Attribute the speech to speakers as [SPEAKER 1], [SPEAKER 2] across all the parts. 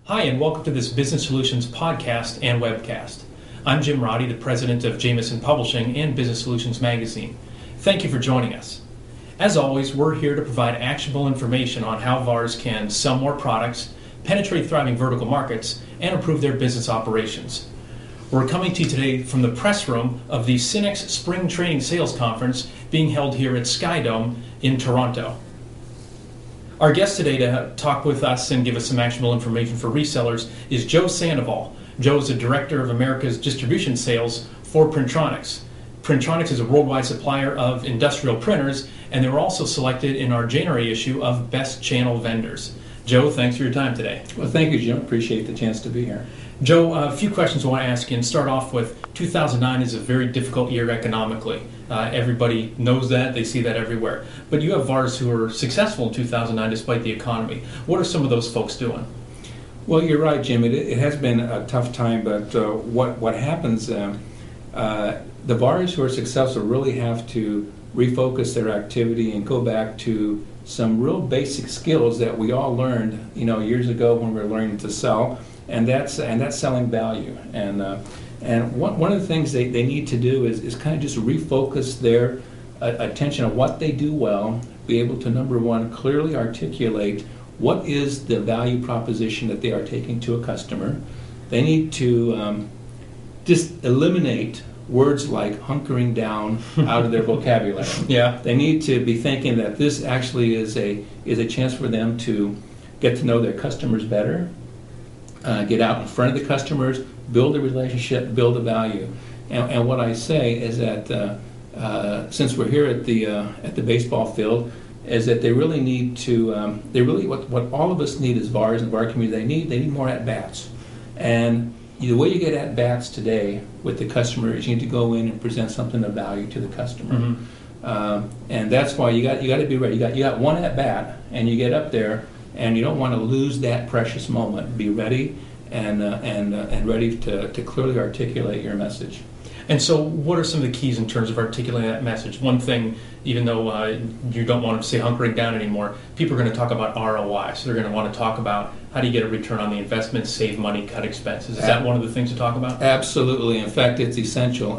[SPEAKER 1] Hi, and welcome to this Business Solutions podcast and webcast. I'm Jim Roddy, the president of Jameson Publishing and Business Solutions Magazine. Thank you for joining us. As always, we're here to provide actionable information on how VARs can sell more products, penetrate thriving vertical markets, and improve their business operations. We're coming to you today from the press room of the Synnex Spring Training Sales Conference being held here at Skydome in Toronto. Our guest today to talk with us and give us some actionable information for resellers is Joe Sandoval. Joe is the Director of America's Distribution Sales for Printronix. Printronix is a worldwide supplier of industrial printers, and they were also selected in our January issue of Best Channel Vendors. Joe, thanks for your time today.
[SPEAKER 2] Well, thank you, Jim. Appreciate the chance to be here.
[SPEAKER 1] Joe, a few questions I want to ask you, and start off with 2009 is a very difficult year economically. Everybody knows that, they see that everywhere. But you have VARs who are successful in 2009 despite the economy. What are some of those folks doing?
[SPEAKER 2] Well, you're right, Jim. It has been a tough time, but what happens, the VARs who are successful really have to refocus their activity and go back to some real basic skills that we all learned, years ago when we were learning to sell, and that's selling value. And one of the things they need to do is kind of just refocus their attention on what they do well, be able to, number one, clearly articulate what is the value proposition that they are taking to a customer. They need to just eliminate words like hunkering down out of their vocabulary.
[SPEAKER 1] Yeah.
[SPEAKER 2] They need to be thinking that this actually is a chance for them to get to know their customers better, get out in front of the customers, build a relationship, build a value. And what I say is that since we're here at the baseball field, is that they really need to what all of us need as VARs and VAR community, they need more at bats. And the way you get at bats today with the customer is you need to go in and present something of value to the customer. Mm-hmm. And that's why you got to be ready. You got one at bat, and you get up there, and you don't want to lose that precious moment. Be ready and ready to clearly articulate your message.
[SPEAKER 1] And so what are some of the keys in terms of articulating that message? One thing, even though you don't want to say hunkering down anymore, people are going to talk about ROI. So they're going to want to talk about how do you get a return on the investment, save money, cut expenses. Is that one of the things to talk about?
[SPEAKER 2] Absolutely. In fact, it's essential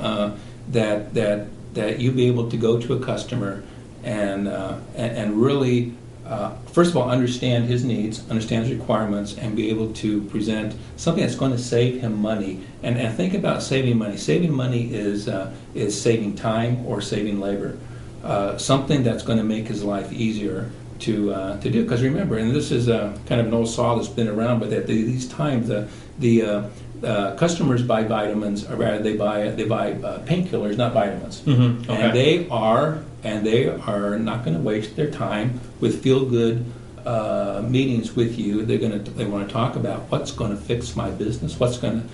[SPEAKER 2] that you be able to go to a customer and really first of all, understand his needs, understand his requirements, and be able to present something that's going to save him money. And think about saving money. Saving money is saving time or saving labor. Something that's going to make his life easier to do. Because remember, and this is kind of an old saw that's been around, but at these times the customers buy vitamins, or rather they buy painkillers, not vitamins. Mm-hmm. Okay. And they are not going to waste their time with feel-good meetings with you. They want to talk about what's going to fix my business, and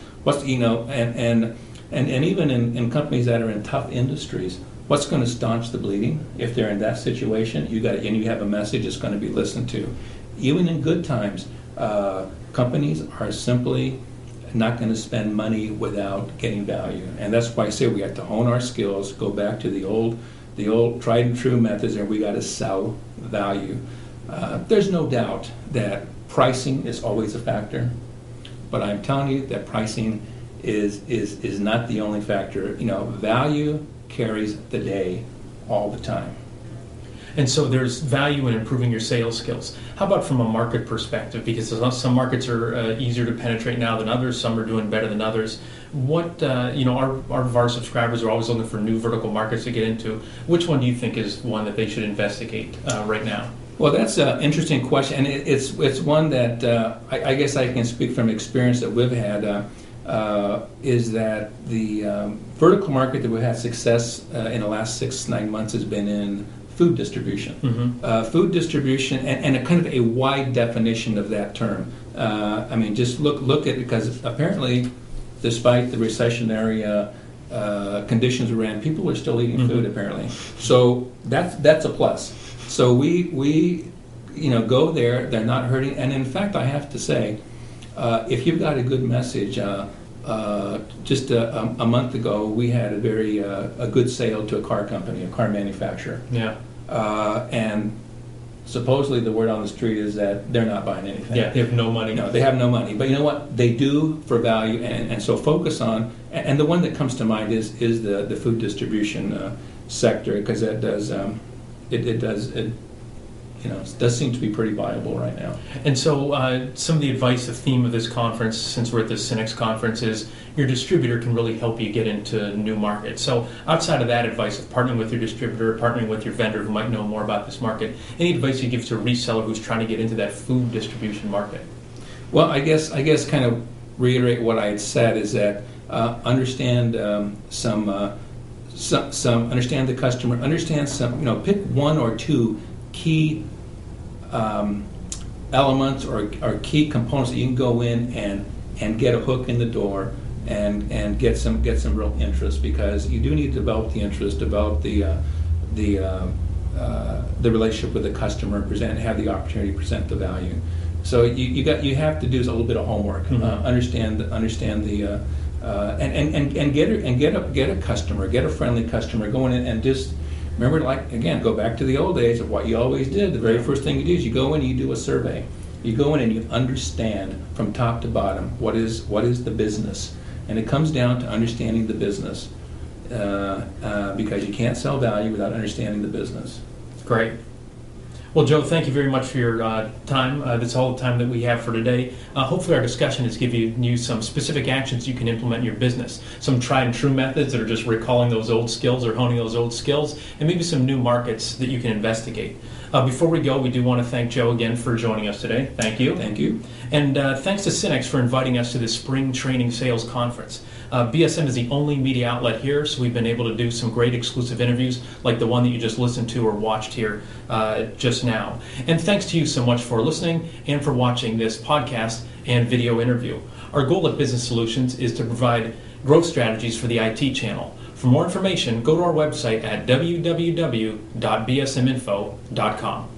[SPEAKER 2] even in companies that are in tough industries, what's going to staunch the bleeding. If they're in that situation, you have a message that's going to be listened to. Even in good times, companies are simply not going to spend money without getting value, and that's why I say we have to hone our skills, go back to the old tried and true methods, and we got to sell value. There's no doubt that pricing is always a factor, but I'm telling you that pricing is not the only factor. Value carries the day all the time.
[SPEAKER 1] And so there's value in improving your sales skills. How about from a market perspective? Because some markets are easier to penetrate now than others. Some are doing better than others. What our VAR subscribers are always looking for new vertical markets to get into. Which one do you think is one that they should investigate right now?
[SPEAKER 2] Well, that's an interesting question, and it's one that I guess I can speak from experience that we've had. Is that the vertical market that we've had success in the last 6-9 months has been in food distribution. Mm-hmm. Food distribution, and a kind of a wide definition of that term. Just look at it, because apparently, despite the recessionary conditions we're in, people are still eating food, apparently. So that's a plus. So we go there. They're not hurting, and in fact, I have to say, if you've got a good message. Just a month ago, we had a good sale to a car company, a car manufacturer.
[SPEAKER 1] Yeah.
[SPEAKER 2] And supposedly the word on the street is that they're not buying anything.
[SPEAKER 1] Yeah, they have no money.
[SPEAKER 2] No, they have no money. But you know what? They do for value, and so focus on. And the one that comes to mind is the food distribution sector, because that does it does seem to be pretty viable right now.
[SPEAKER 1] And so some of the advice, the theme of this conference, since we're at the Synnex conference, is your distributor can really help you get into new markets. So outside of that advice of partnering with your distributor, partnering with your vendor who might know more about this market, any advice you give to a reseller who's trying to get into that food distribution market?
[SPEAKER 2] Well, I guess kind of reiterate what I had said is that understand understand the customer, understand some, pick one or two key elements or key components that you can go in and get a hook in the door and get some real interest, because you do need to develop the interest, develop the relationship with the customer, and have the opportunity to present the value. So you have to do a little bit of homework, understand the and get a customer, get a friendly customer, go in and just remember, go back to the old days of what you always did. The very first thing you do is you go in and you do a survey. You go in and you understand from top to bottom what is the business, and it comes down to understanding the business, because you can't sell value without understanding the business.
[SPEAKER 1] Great. Well, Joe, thank you very much for your time. That's all the time that we have for today. Hopefully our discussion has given you some specific actions you can implement in your business, some tried and true methods that are just recalling those old skills or honing those old skills, and maybe some new markets that you can investigate. Before we go, we do want to thank Joe again for joining us today. Thank you.
[SPEAKER 2] Thank you.
[SPEAKER 1] And thanks to Synnex for inviting us to this Spring Training Sales Conference. BSM is the only media outlet here, so we've been able to do some great exclusive interviews like the one that you just listened to or watched here just now. And thanks to you so much for listening and for watching this podcast and video interview. Our goal at Business Solutions is to provide growth strategies for the IT channel. For more information, go to our website at www.bsminfo.com.